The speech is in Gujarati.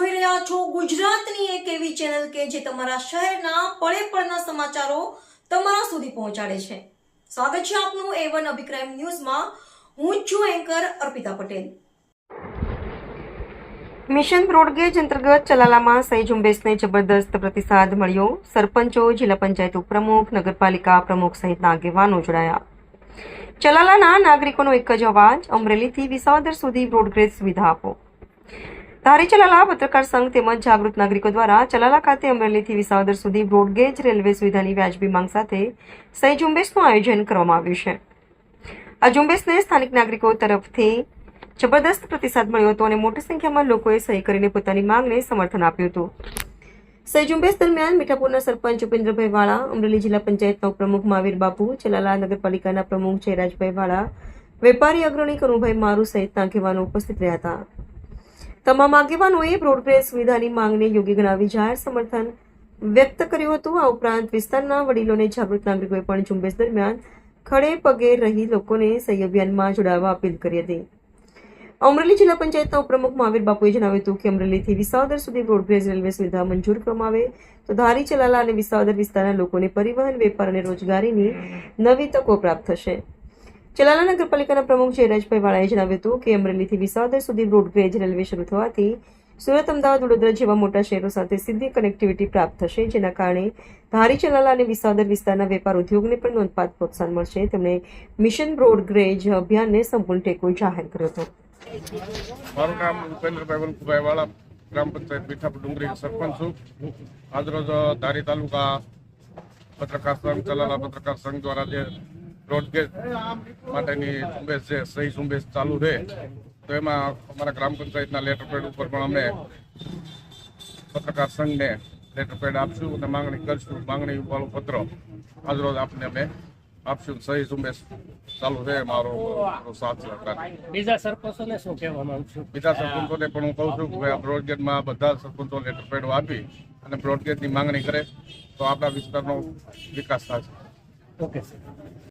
જોઈ રહ્યા છો ગુજરાતની એક એવી ચેનલ કે જે તમારા શહેરના પળે પળના સમાચારો તમારા સુધી પહોંચાડે છે। સ્વાગત છે આપનું A1 અભિક્રાઇમ ન્યૂઝમાં। હું છું anchor Arpita Patel. Mission broad gauge અંતર્ગત ચલાલામાં સહી ઝુંબેશને જબરદસ્ત પ્રતિસાદ મળ્યો। સરપંચો, જિલ્લા પંચાયત ઉપપ્રમુખ, નગરપાલિકા પ્રમુખ સહિતના આગેવાનો જોડાયા। ચલાલાના નાગરિકોનો એક જ અવાજ, અમરેલીથી વિસાવદર સુધી બ્રોડગેજ સુવિધા આપો। ધારી ચલાલા પત્રકાર સંઘ તેમજ જાગૃત નાગરિકો દ્વારા ચલાલા ખાતે અમરેલીથી વિસાવદર સુધી બ્રોડગેજ રેલવે સુવિધાની વ્યાજબી માંગ સાથે સહી ઝુંબેશનું આયોજન કરવામાં આવ્યું છે। આ ઝુંબેશને સ્થાનિક નાગરિકો તરફથી જબરદસ્ત પ્રતિસાદ મળ્યો હતો અને મોટી સંખ્યામાં લોકોએ સહી કરીને પોતાની માંગને સમર્થન આપ્યું હતું। સહી ઝુંબેશ દરમિયાન મીઠાપુરના સરપંચ ઉપેન્દ્રભાઈ વાળા, અમરેલી જિલ્લા પંચાયતના ઉપપ્રમુખ મહાવીર બાપુ, ચલાલા નગરપાલિકાના પ્રમુખ જયરાજભાઈ વાળા, વેપારી અગ્રણી કનુભાઈ મારુ સહિતના આગેવાનો ઉપસ્થિત રહ્યા હતા। તમામ આગેવાનોએ બ્રોડગેજ સુવિધાની માંગને યોગ્ય ગણાવી જાહેર સમર્થન વ્યક્ત કર્યું હતું। આ ઉપરાંત વિસ્તારના વડીલોને જાગૃત નાગરિકોએ પણ ઝુંબેશ દરમિયાન ખડે પગે રહી લોકોને સહી અભિયાનમાં જોડાવા અપીલ કરી હતી। અમરેલી જિલ્લા પંચાયતના ઉપપ્રમુખ મહાવીર બાપુએ જણાવ્યું હતું કે અમરેલીથી વિસાવદર સુધી બ્રોડગેજ રેલવે સુવિધા મંજૂર કરવામાં આવે તો ધારી, ચલાલા અને વિસાવદર વિસ્તારના લોકોને પરિવહન, વેપાર અને રોજગારીની નવી તકો પ્રાપ્ત થશે। ચલાલા નગરપાલિકાના પ્રમુખ જયરાજભાઈ વાળાએ જણાવ્યું હતું કે અમરેલીથી વિસાવદર સુધી બ્રોડગેજ રેલવે શરૂ થવાથી સુરત, અમદાવાદ, વડોદરા જેવા મોટા શહેરો સાથે સીધી કનેક્ટિવિટી પ્રાપ્ત થશે, જેના કારણે ધારી, ચલાલા અને વિસાવદર વિસ્તારના વેપાર ઉદ્યોગને પણ નોંધપાત્ર પ્રોત્સાહન મળશે। તેમણે મિશન બ્રોડગેજ અભિયાનને સંપૂર્ણ ટેકો જાહેર કર્યો હતો। મારું નામ ઉપેન્દ્રભાઈ વલ્લભભાઈ વાળા, ગ્રામ પંચાયત મીઠાપુર ડુંગરી સરપંચ છું। આજરોજ ધારી તાલુકા પત્રકાર સંઘ, ચલાલા પત્રકાર સંઘ દ્વારા જે બ્રોડગેજ માટેની ઝુંબેશ છે, સહી ઝુંબેશ ચાલુ છે, તો એમાં અમારા ગ્રામ પંચાયતના લેટર પેડ ઉપર પણ અમે પત્રકાર સંઘને લેટર પેડ આપશું અને માંગણી કરશું। માંગણી વાળો પત્ર આજરોજ આપને અમે આપશું। સહી ઝુંબેશ ચાલુ છે, મારો સાથ સહકાર। બીજા સરપંચોને શું કહેવા માંગુ છું? બીજા સરપંચોને પણ હું કહું છું કે આ બ્રોડગેજમાં બધા સરપંચો લેટર પેડ આપી અને બ્રોડગેજની માંગણી કરે તો આપણા વિસ્તારનો વિકાસ થશે। Okay sir.